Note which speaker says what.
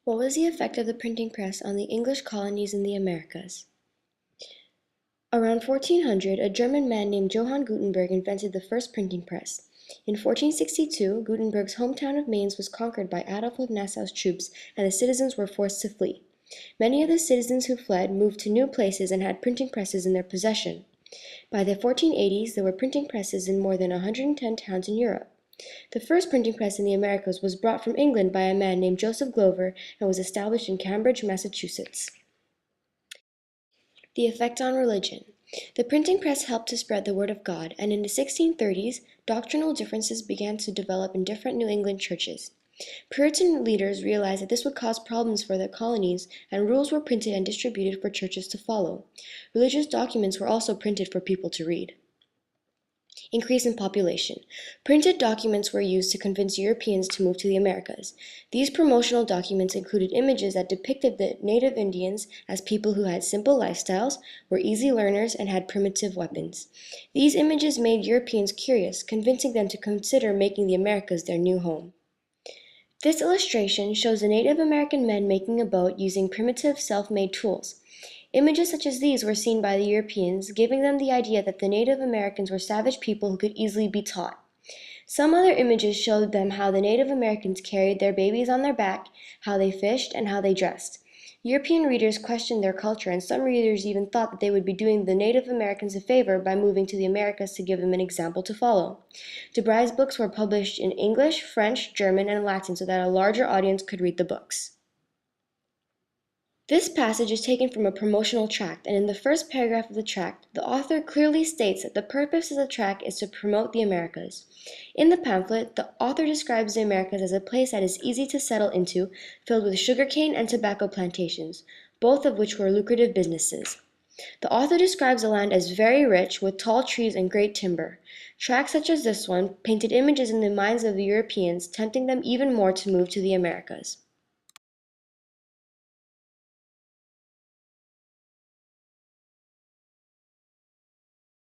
Speaker 1: What was the effect of the printing press on the English colonies in the Americas? Around 1400, a German man named Johann Gutenberg invented the first printing press. In 1462, Gutenberg's hometown of Mainz was conquered by Adolf of Nassau's troops, and the citizens were forced to flee. Many of the citizens who fled moved to new places and had printing presses in their possession. By the 1480s, there were printing presses in more than 110 towns in Europe. The first printing press in the Americas was brought from England by a man named Joseph Glover and was established in Cambridge, Massachusetts. The effect on religion. The printing press helped to spread the word of God, and in the 1630s, doctrinal differences began to develop in different New England churches. Puritan leaders realized that this would cause problems for their colonies, and rules were printed and distributed for churches to follow. Religious documents were also printed for people to read. Increase in population. Printed documents were used to convince Europeans to move to the Americas. These promotional documents included images that depicted the native Indians as people who had simple lifestyles, were easy learners, and had primitive weapons. These images made Europeans curious, convincing them to consider making the Americas their new home. This illustration shows the Native American men making a boat using primitive self-made tools. Images such as these were seen by the Europeans, giving them the idea that the Native Americans were savage people who could easily be taught. Some other images showed them how the Native Americans carried their babies on their back, how they fished, and how they dressed. European readers questioned their culture, and some readers even thought that they would be doing the Native Americans a favor by moving to the Americas to give them an example to follow. DeBry's books were published in English, French, German, and Latin so that a larger audience could read the books. This passage is taken from a promotional tract, and in the first paragraph of the tract, the author clearly states that the purpose of the tract is to promote the Americas. In the pamphlet, the author describes the Americas as a place that is easy to settle into, filled with sugarcane and tobacco plantations, both of which were lucrative businesses. The author describes the land as very rich, with tall trees and great timber. Tracts such as this one painted images in the minds of the Europeans, tempting them even more to move to the Americas.